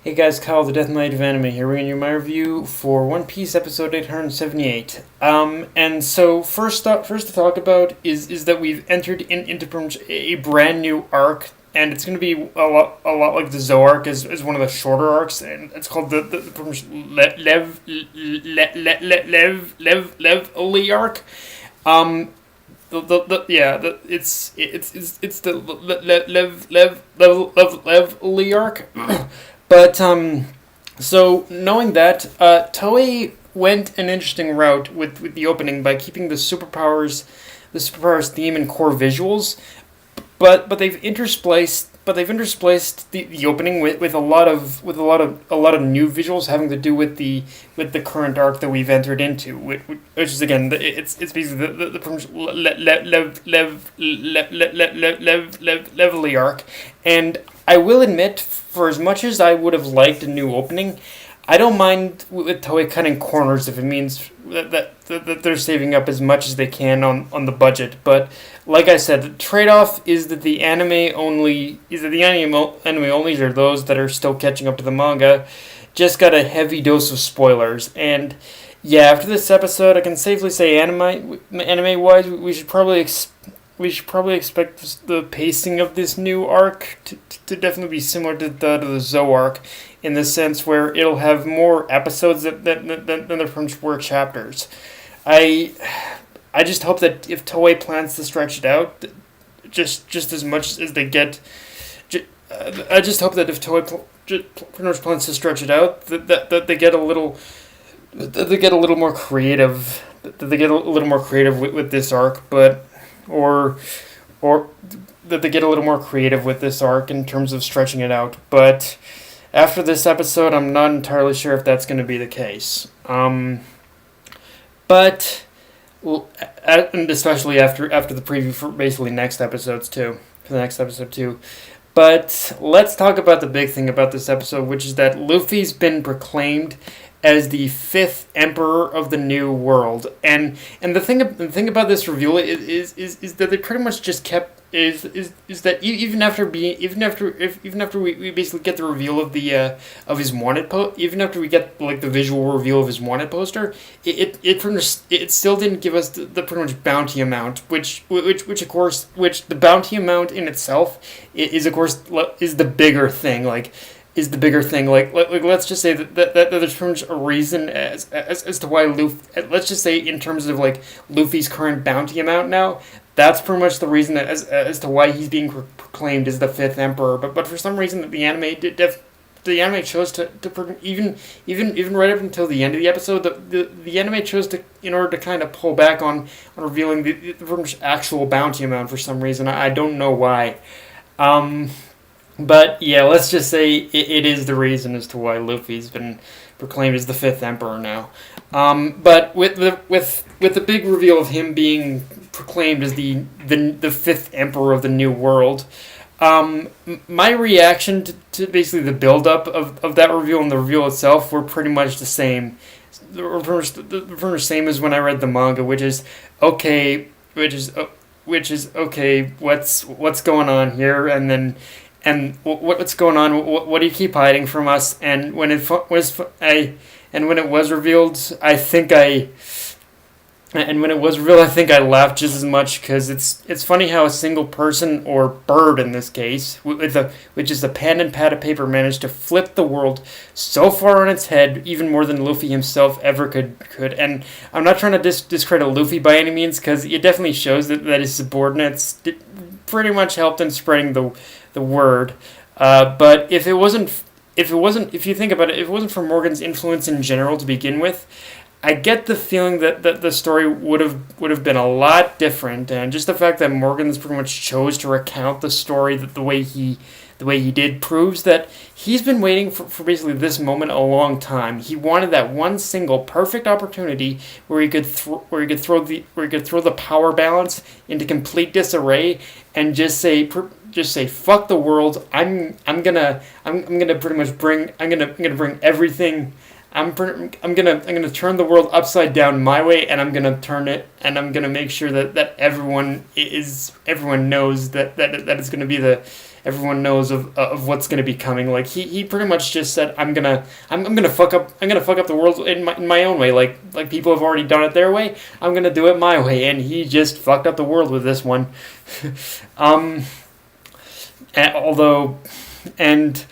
Hey guys, Kyle, the Death Knight of Anime here, bringing you my review for One Piece episode 878. And so first to talk about is that we've entered into pretty much a brand new arc, and it's going to be a lot like the Zoe arc is one of the shorter arcs, and it's called the pretty much Levely arc. It's the Levely arc. But so knowing that, Toei went an interesting route with the opening by keeping the superpowers theme and core visuals, but they've interspliced the opening with a lot of new visuals having to do with the current arc that we've entered into, which is again it's basically the Levely arc. And I will admit, for as much as I would have liked a new opening, I don't mind with Toei cutting corners if it means that they're saving up as much as they can on the budget. But like I said, the trade-off is that the anime onlys are those that are still catching up to the manga, just got a heavy dose of spoilers. And yeah, after this episode, I can safely say anime-wise, we should probably expect the pacing of this new arc to definitely be similar to the Zoe arc, in the sense where it'll have more episodes than the first four chapters. I just hope that if Toei plans to stretch it out, just as much as they get, I just hope that if Toei pretty much plans to stretch it out, that they get a little more creative. That they get a little more creative with this arc, but. Or that they get a little more creative with this arc in terms of stretching it out. But after this episode, I'm not entirely sure if that's going to be the case. And especially after the preview for basically next episodes too. For the next episode too. But let's talk about the big thing about this episode, which is that Luffy's been proclaimed as the fifth emperor of the new world. And the thing about this reveal is that they pretty much just kept is that even after we basically get the reveal of the of his wanted even after we get like the visual reveal of his wanted poster, it still didn't give us the pretty much bounty amount, which the bounty amount in itself is the bigger thing. Like let's just say that there's pretty much a reason as to why Luffy. Let's just say in terms of like Luffy's current bounty amount now, that's pretty much the reason as to why he's being proclaimed as the fifth emperor. But for some reason the anime chose to even right up until the end of the episode, the anime chose to, in order to kind of pull back on revealing the actual bounty amount for some reason. I don't know why. But yeah, let's just say it is the reason as to why Luffy's been proclaimed as the fifth emperor now. But with the big reveal of him being proclaimed as the fifth emperor of the new world, my reaction to basically the build up of that reveal and the reveal itself were pretty much the same. The same as when I read the manga, which is okay. What's going on here? And what's going on? What do you keep hiding from us? And when it was revealed, I think I laughed just as much, because it's funny how a single person, or bird in this case, which is a pen and pad of paper, managed to flip the world so far on its head, even more than Luffy himself ever could. And I'm not trying to discredit Luffy by any means, because it definitely shows that his subordinates pretty much helped in spreading the word. But if you think about it, if it wasn't for Morgan's influence in general to begin with, I get the feeling that the story would have been a lot different. And just the fact that Morgan's pretty much chose to recount the story the way he did proves that he's been waiting for basically this moment a long time. He wanted that one single perfect opportunity where he could throw the power balance into complete disarray and just say fuck the world. I'm gonna bring everything. I'm gonna turn the world upside down my way, and I'm gonna turn it, and I'm gonna make sure that everyone knows that it's gonna be everyone knows of what's going to be coming. Like he pretty much just said, I'm gonna fuck up the world in my own way. Like people have already done it their way. I'm gonna do it my way, and he just fucked up the world with this one. Although, and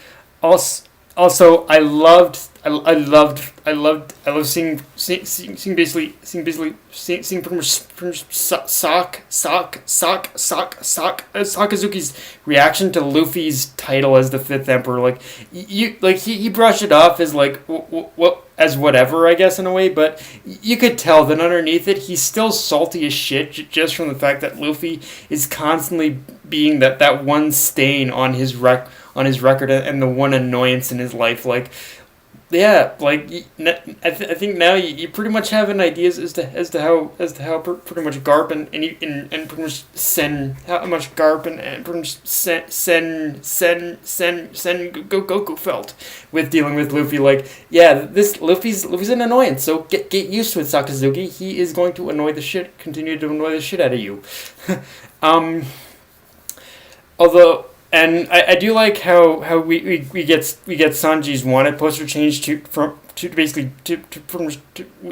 also I loved seeing pretty much Sakazuki's reaction to Luffy's title as the Fifth Emperor. Like he brushed it off as like what as whatever, I guess, in a way, but you could tell that underneath it he's still salty as shit just from the fact that Luffy is constantly being that one stain on his record and the one annoyance in his life. Like, yeah, like I think now you pretty much have an idea as to how pretty much Garp and pretty much Sen, how much Garp and pretty much Sen Goku felt with dealing with Luffy. Like, yeah, this Luffy's an annoyance, so get used to it, Sakazuki. He is going to continue to annoy the shit out of you. Although, and I do like how we get Sanji's wanted poster changed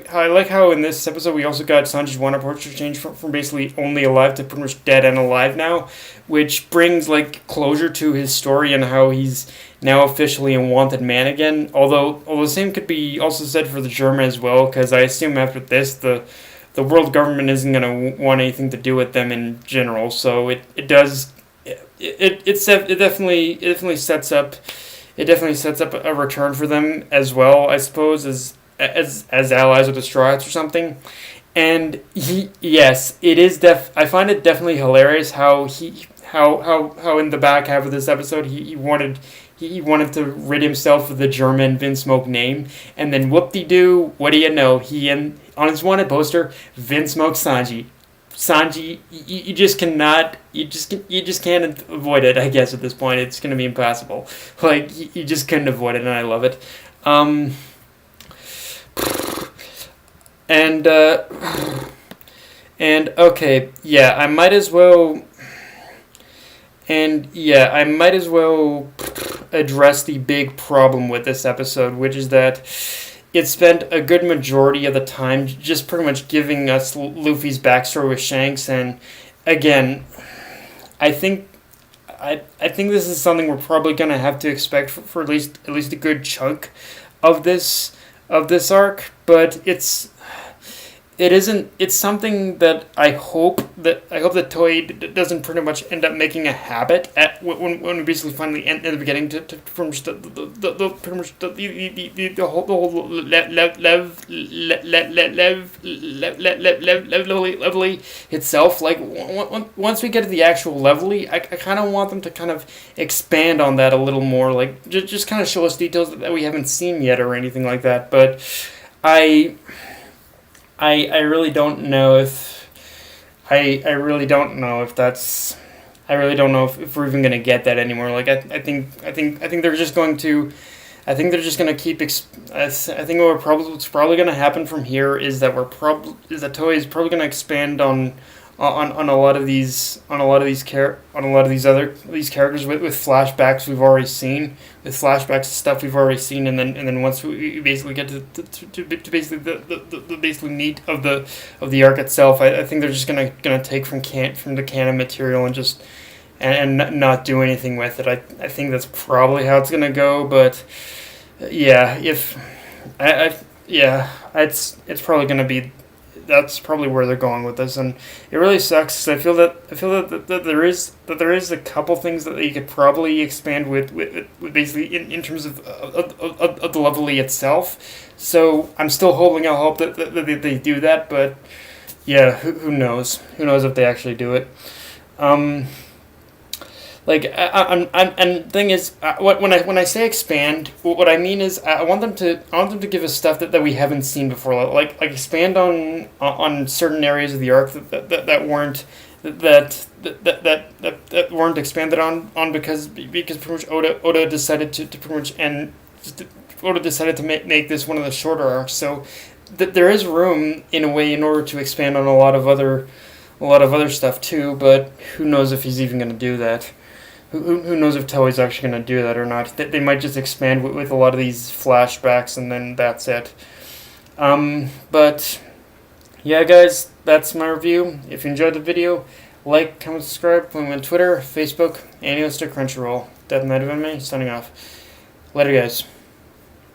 I like how in this episode we also got Sanji's wanted poster changed from basically only alive to pretty much dead and alive now, which brings like closure to his story and how he's now officially a wanted man again. Although the same could be also said for the German as well, because I assume after this the world government isn't going to want anything to do with them in general. So it definitely sets up a return for them as well, I suppose, as allies or the Straw Hats or something. And yes, it is I find it definitely hilarious how in the back half of this episode he wanted to rid himself of the German Vinsmoke name, and then whoop-de-doo, what do you know? On his wanted poster, Vinsmoke Sanji, you just can't avoid it, I guess, at this point. It's going to be impossible. Like, you just couldn't avoid it, and I love it. And okay, yeah, I might as well address the big problem with this episode, which is that it spent a good majority of the time just pretty much giving us Luffy's backstory with Shanks, and again, I think this is something we're probably gonna have to expect for at least a good chunk of this arc, but it's something that I hope that Toei doesn't pretty much end up making a habit at when we basically finally end at the beginning to pretty much the whole Levely itself. Like once we get to the actual Levely, I kind of want them to kind of expand on that a little more, like just kind of show us details that we haven't seen yet or anything like that. But I really don't know if if we're even gonna get that anymore. Like I think they're just going to keep. I think what's probably gonna happen from here is that Toei is probably gonna expand on a lot of these characters with flashbacks we've already seen, and then once we basically get to basically the basically meat of the arc itself, I think they're just gonna take from the canon material and just and not do anything with it. I think that's probably how it's gonna go, but yeah, it's probably gonna be. That's probably where they're going with this, and it really sucks. I feel that there is a couple things that you could probably expand with basically in terms of the Levely itself. So I'm still holding out hope that they do that, but yeah, who knows? Who knows if they actually do it? Like and the thing is, when I say expand, what I mean is I want them to give us stuff that we haven't seen before, like expand on certain areas of the arc that weren't weren't expanded on because pretty much Oda decided to pretty much Oda decided to make this one of the shorter arcs, so there is room in a way in order to expand on a lot of other stuff too, but who knows if he's even going to do that. Who knows if Toei's actually going to do that or not. They might just expand with a lot of these flashbacks and then that's it. But yeah, guys, that's my review. If you enjoyed the video, like, comment, subscribe. Follow me on Twitter, Facebook, and to Crunchyroll. Death Night of Anime, signing off. Later, guys.